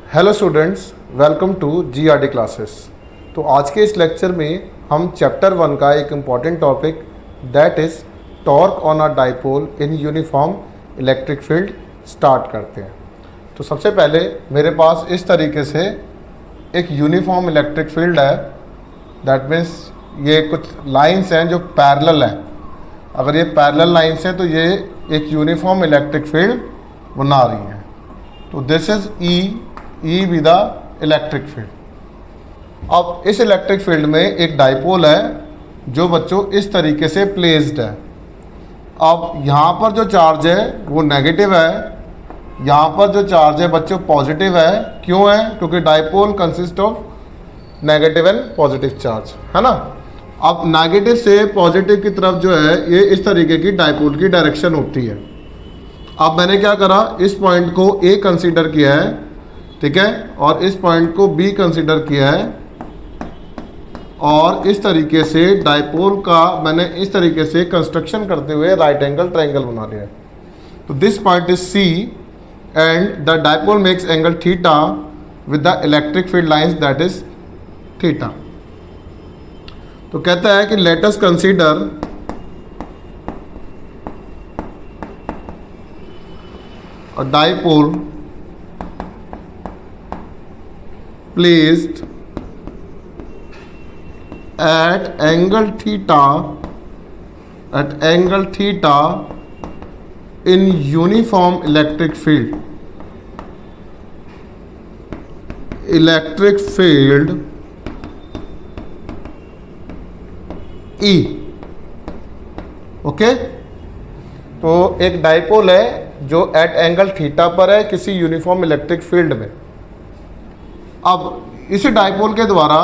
Hello students, welcome to GRD classes. तो आज के इस लेक्चर में हम चैप्टर 1 का एक important topic that is torque on a dipole in uniform electric field start करते हैं। तो सबसे पहले मेरे पास इस तरीके से एक यूनिफॉर्म इलेक्ट्रिक फील्ड है, दैट मीन्स ये कुछ लाइंस हैं जो पैरेलल हैं। अगर ये पैरेलल लाइंस हैं तो ये एक यूनिफॉर्म इलेक्ट्रिक फील्ड बना रही हैं। तो this is E with the electric field. अब इस इलेक्ट्रिक फील्ड में एक डाइपोल है जो बच्चों इस तरीके से प्लेस्ड है। अब यहाँ पर जो चार्ज है वो नेगेटिव है, यहाँ पर जो चार्ज है बच्चों पॉजिटिव है। क्यों है? क्योंकि dipole consist of negative and positive charge, है ना। अब नेगेटिव से पॉजिटिव की तरफ जो है ये इस तरीके की डाइपोल की डायरेक्शन होती है। अब मैंने क्या करा, इस पॉइंट को ए कंसीडर किया है, ठीक है, और इस पॉइंट को बी कंसीडर किया है, और इस तरीके से डाइपोल का मैंने इस तरीके से कंस्ट्रक्शन करते हुए राइट एंगल ट्रायंगल बना लिया है। तो this point is C and the dipole makes angle theta with the electric field lines that is theta. तो कहता है कि let us consider a dipole placed at angle theta in uniform electric field E। Okay, तो एक dipole है जो eight angle theta पर है किसी यूनिफॉर्म इलेक्ट्रिक फील्ड में। अब इसी डाइपोल के द्वारा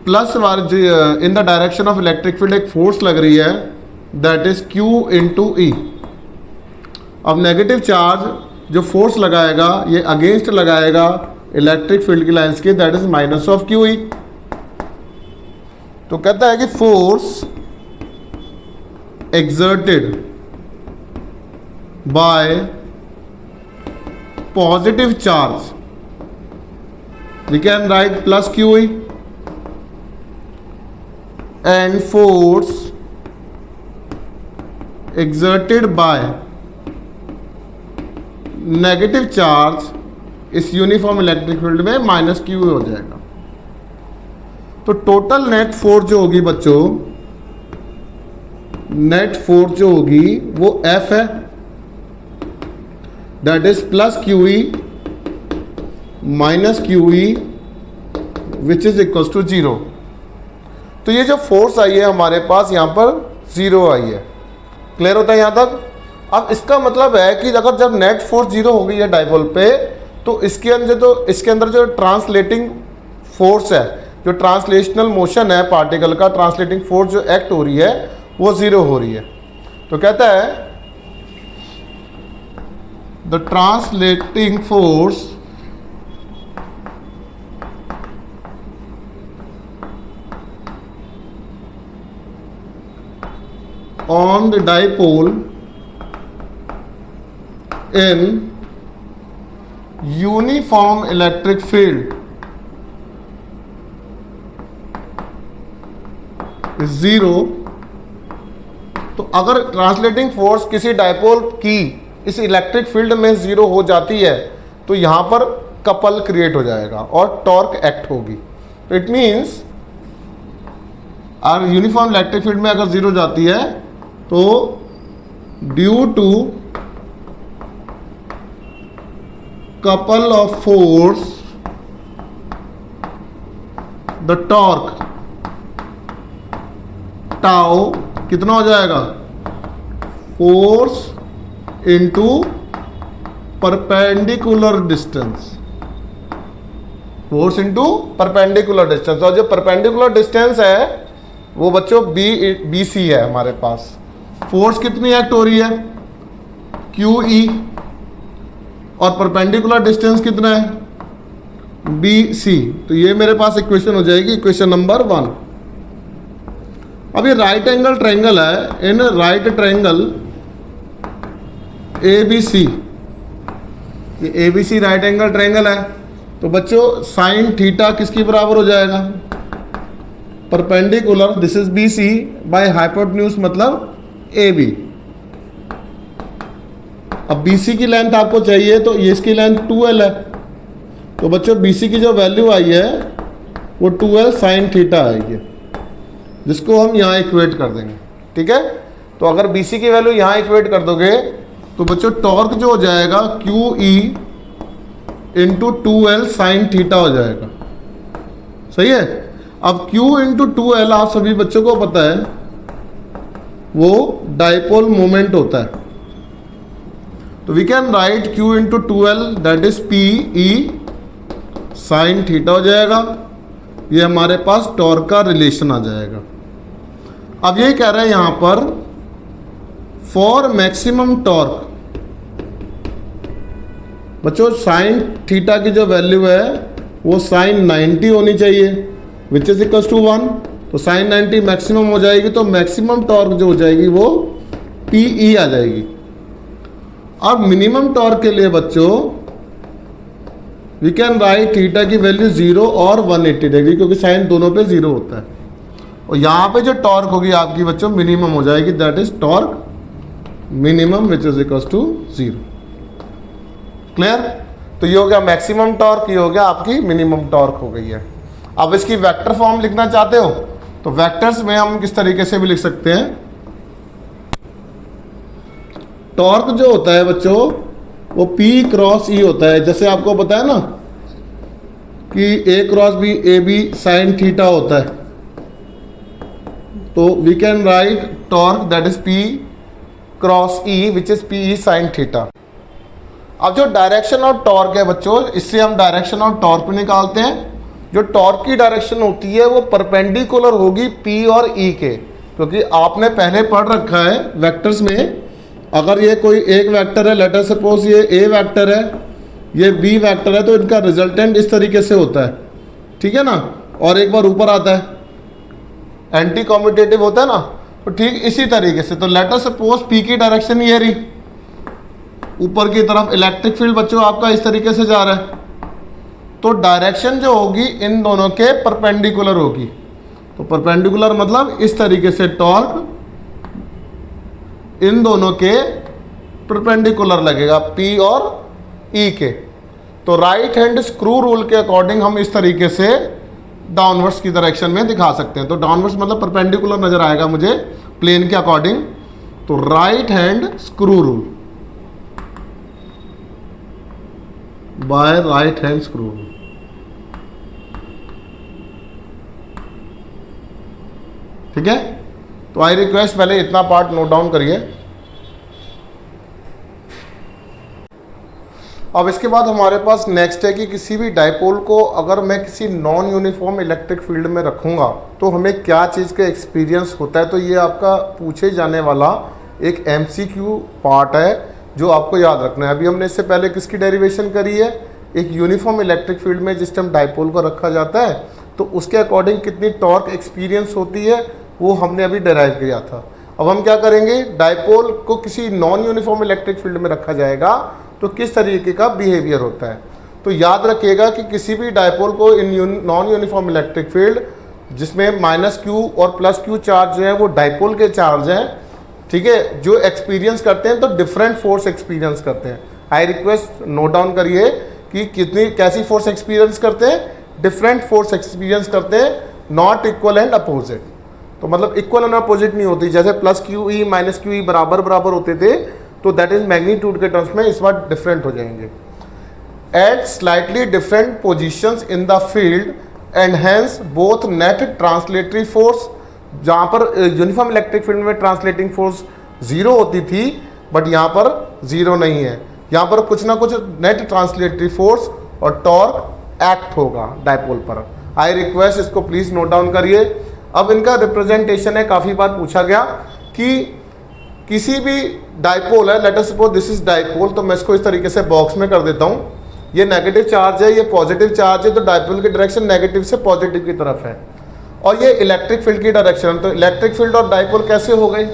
plus in the direction of electric field एक फोर्स लग रही है दैट इज Q इंटू ई। अब नेगेटिव चार्ज जो फोर्स लगाएगा ये अगेंस्ट लगाएगा इलेक्ट्रिक फील्ड की लाइंस के, that is minus of Q E. तो कहता है कि force exerted by positive charge, we can write plus QE, and force exerted by negative charge इस यूनिफॉर्म इलेक्ट्रिक फील्ड में माइनस QE हो जाएगा। तो टोटल नेट फोर्स जो होगी बच्चों, नेट फोर्स जो होगी वो F है, that is plus QE minus QE which is equal to 0। तो ये जो फोर्स आई है हमारे पास यहाँ पर 0 आई है। क्लियर होता है यहाँ तक? अब इसका मतलब है कि अगर जब नेट फोर्स 0 हो गई है डाइपोल पे, तो इसके अंदर जो ट्रांसलेटिंग फोर्स है, जो ट्रांसलेशनल मोशन है पार्टिकल का, ट्रांसलेटिंग फोर्स जो एक्ट हो रही है वो 0 हो रही है। तो कहता है the translating force on the dipole in uniform electric field is 0। तो अगर ट्रांसलेटिंग फोर्स किसी डाइपोल की इस इलेक्ट्रिक फील्ड में 0 हो जाती है तो यहां पर कपल क्रिएट हो जाएगा और टॉर्क एक्ट होगी। तो इट मींस और यूनिफॉर्म इलेक्ट्रिक फील्ड में अगर 0 जाती है तो due to couple of force the torque tau कितना हो जाएगा, force into perpendicular distance, force into perpendicular distance. और जो परपेंडिकुलर डिस्टेंस है वो बच्चों BC है हमारे पास। फोर्स कितनी एक्ट हो रही है, QE, और परपेंडिकुलर डिस्टेंस कितना है, BC। तो ये मेरे पास इक्वेशन हो जाएगी, इक्वेशन नंबर 1। अब ये राइट एंगल ट्रायंगल है, इन राइट ट्रायंगल ABC, ये ABC राइट एंगल ट्रायंगल है, तो बच्चों साइन थीटा किसकी बराबर हो जाएगा, perpendicular, this is B C by hypotenuse मतलब ए बी। अब बी सी की लेंथ आपको चाहिए तो ये इसकी लेंथ 2l है, तो बच्चों बी सी की जो वैल्यू आई है वो 2l साइन थीटा आएगी, जिसको हम यहाँ इक्वेट कर देंगे। ठीक है, तो अगर बी सी की वैल्यू यहाँ इक्वेट कर दोगे तो बच्चों टॉर्क जो हो जाएगा Q E into 2l sign theta हो जाएगा। सही है। अब Q इंटू 2l आप सभी बच्चों को पता है वो डाइपोल मोमेंट होता है, तो we can write Q into 2l that is P E sine theta हो जाएगा। ये हमारे पास टॉर्क का रिलेशन आ जाएगा। अब ये कह रहा है यहां पर फॉर मैक्सिमम टॉर्क, बच्चों साइन थीटा की जो वैल्यू है वो साइन 90 होनी चाहिए विच इज इक्वल टू 1, तो साइन 90 मैक्सिमम हो जाएगी, तो मैक्सिमम टॉर्क जो हो जाएगी वो पी ई आ जाएगी। अब मिनिमम टॉर्क के लिए बच्चों वी कैन राइट थीटा की वैल्यू 0 और 180 डिग्री, क्योंकि साइन दोनों पे 0 होता है, और यहाँ पे जो टॉर्क होगी आपकी बच्चों मिनिमम हो जाएगी, that is torque minimum which is equal to 0। Clear. तो ये हो गया मैक्सिमम टॉर्क, ये हो गया आपकी मिनिमम टॉर्क हो गई है। अब इसकी वेक्टर फॉर्म लिखना चाहते हो तो वेक्टर्स में हम किस तरीके से भी लिख सकते हैं। टॉर्क जो होता है बच्चों वो P क्रॉस E होता है, जैसे आपको पता है ना कि A cross B A B sine theta होता है, तो we can write torque that is P cross E which is P E sine theta. अब जो डायरेक्शन ऑफ टॉर्क है बच्चों, इससे हम डायरेक्शन ऑफ टॉर्क भी निकालते हैं। जो टॉर्क की डायरेक्शन होती है वो परपेंडिकुलर होगी P और E के, क्योंकि आपने पहले पढ़ रखा है वेक्टर्स में, अगर ये कोई एक वेक्टर है, लेट अस सपोज ये A वेक्टर है, ये B वेक्टर है, तो इनका रिजल्टेंट इस तरीके से होता है। ठीक है ना, और एक बार ऊपर आता है एंटी कॉम्यूटेटिव होता है ना, तो ठीक इसी तरीके से। तो लेट अस सपोज P की डायरेक्शन ये रही, ऊपर की तरफ इलेक्ट्रिक फील्ड बच्चों आपका इस तरीके से जा रहा है, तो डायरेक्शन जो होगी इन दोनों के परपेंडिकुलर होगी। तो परपेंडिकुलर मतलब इस तरीके से टॉर्क इन दोनों के परपेंडिकुलर लगेगा P और E के। तो राइट हैंड स्क्रू रूल के अकॉर्डिंग हम इस तरीके से डाउनवर्ड्स की डायरेक्शन में दिखा सकते हैं। तो डाउनवर्ड्स मतलब परपेंडिकुलर नजर आएगा मुझे प्लेन के अकॉर्डिंग, तो right hand screw rule by right hand screw rule. ठीक है, तो आई रिक्वेस्ट पहले इतना पार्ट नोट डाउन करिए। अब इसके बाद हमारे पास नेक्स्ट है कि किसी भी डाइपोल को अगर मैं किसी नॉन यूनिफॉर्म इलेक्ट्रिक फील्ड में रखूंगा तो हमें क्या चीज़ का एक्सपीरियंस होता है। तो ये आपका पूछे जाने वाला एक MCQ पार्ट है जो आपको याद रखना है। अभी हमने इससे पहले किसकी डेरिवेशन करी है, एक यूनिफॉर्म इलेक्ट्रिक फील्ड में जिस टाइम डाइपोल को रखा जाता है तो उसके अकॉर्डिंग कितनी टॉर्क एक्सपीरियंस होती है वो हमने अभी डिराइव किया था। अब हम क्या करेंगे, डाइपोल को किसी नॉन यूनिफॉर्म इलेक्ट्रिक फील्ड में रखा जाएगा तो किस तरीके का बिहेवियर होता है। तो याद रखिएगा कि किसी भी डाइपोल को in non uniform electric field जिसमें -Q और +Q चार्ज जो है वो डाइपोल के चार्ज हैं, ठीक है, जो एक्सपीरियंस करते हैं तो डिफरेंट फोर्स एक्सपीरियंस करते हैं। आई रिक्वेस्ट नोट डाउन करिए कि कितनी कैसी फोर्स एक्सपीरियंस करते हैं, डिफरेंट फोर्स एक्सपीरियंस करते हैं, नॉट इक्वल एंड अपोजिट। तो मतलब इक्वल एंड अपोजिट नहीं होती, जैसे +QE -QE बराबर बराबर होते थे तो दैट इज मैग्नीट्यूड के टर्म्स में, इस बार डिफरेंट हो जाएंगे। At slightly different positions in the field and hence both net translatory force, जहाँ पर यूनिफॉर्म इलेक्ट्रिक फील्ड में ट्रांसलेटिंग फोर्स 0 होती थी बट यहाँ पर 0 नहीं है, यहाँ पर कुछ ना कुछ नेट ट्रांसलेटरी फोर्स और टॉर्क एक्ट होगा डाइपोल पर। आई रिक्वेस्ट इसको प्लीज नोट डाउन करिए। अब इनका रिप्रेजेंटेशन है, काफ़ी बार पूछा गया कि किसी भी डाइपोल है, let us suppose this is dipole, तो मैं इसको इस तरीके से बॉक्स में कर देता हूँ। ये नेगेटिव चार्ज है, ये पॉजिटिव चार्ज है, तो डाइपोल की डायरेक्शन नेगेटिव से पॉजिटिव की तरफ है, और ये इलेक्ट्रिक फील्ड की डायरेक्शन। तो इलेक्ट्रिक फील्ड और डाइपोल कैसे हो गए,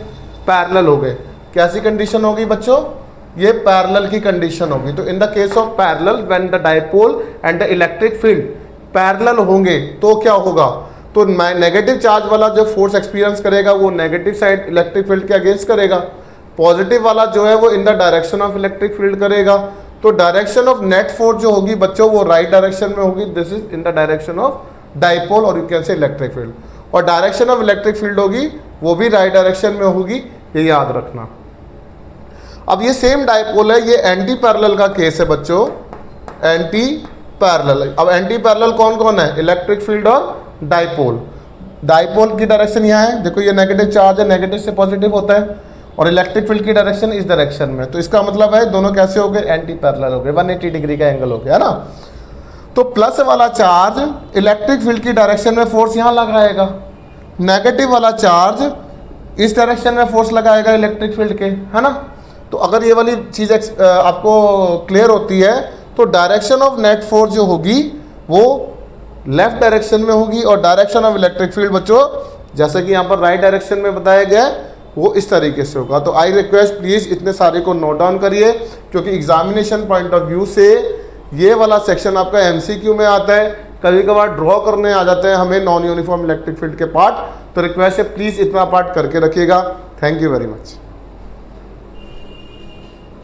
पैरेलल हो गए। कैसी कंडीशन होगी बच्चों, ये पैरेलल की कंडीशन होगी। तो in the case of parallel when the dipole and the electric field parallel होंगे तो क्या होगा, तो नेगेटिव चार्ज वाला जो फोर्स एक्सपीरियंस करेगा वो नेगेटिव साइड इलेक्ट्रिक फील्ड के अगेंस्ट करेगा, पॉजिटिव वाला जो है वो इन the direction of electric field करेगा। तो डायरेक्शन ऑफ नेट फोर्स जो होगी बच्चों वो राइट डायरेक्शन में होगी, this is in the direction of dipole और you can say electric field, और डायरेक्शन ऑफ इलेक्ट्रिक फील्ड होगी वो भी राइट डायरेक्शन में होगी, ये याद रखना। अब ये सेम डायपोल है, ये एंटी पैरेलल का केस है बच्चों, एंटी पैरेलल। अब एंटी पैरेलल कौन कौन है, इलेक्ट्रिक फील्ड और डायपोल। डायपोल की डायरेक्शन यहाँ है, देखो ये नेगेटिव चार्ज है, नेगेटिव से पॉजिटिव होता है, और इलेक्ट्रिक फील्ड की डायरेक्शन इस डायरेक्शन में। तो इसका मतलब है दोनों कैसे हो गए, एंटी पैरेलल हो गए, 180 डिग्री का एंगल हो गया, है ना। तो प्लस वाला चार्ज इलेक्ट्रिक फील्ड की डायरेक्शन में फोर्स यहाँ लगाएगा, नेगेटिव वाला चार्ज इस डायरेक्शन में फोर्स लगाएगा इलेक्ट्रिक फील्ड के, है ना। तो अगर ये वाली चीज़ आपको क्लियर होती है तो डायरेक्शन ऑफ नेट फोर्स जो होगी वो लेफ्ट डायरेक्शन में होगी, और डायरेक्शन ऑफ इलेक्ट्रिक फील्ड बच्चों जैसे कि यहाँ पर राइट डायरेक्शन में बताया गया है वो इस तरीके से होगा। तो आई रिक्वेस्ट प्लीज़ इतने सारे को नोट डाउन करिए, क्योंकि एग्जामिनेशन पॉइंट ऑफ व्यू से ये वाला सेक्शन आपका एमसीक्यू में आता है, कभी कभार ड्रॉ करने आ जाते हैं हमें नॉन यूनिफॉर्म इलेक्ट्रिक फील्ड के पार्ट। तो रिक्वेस्ट है प्लीज़ इतना पार्ट करके रखिएगा। Thank you very much.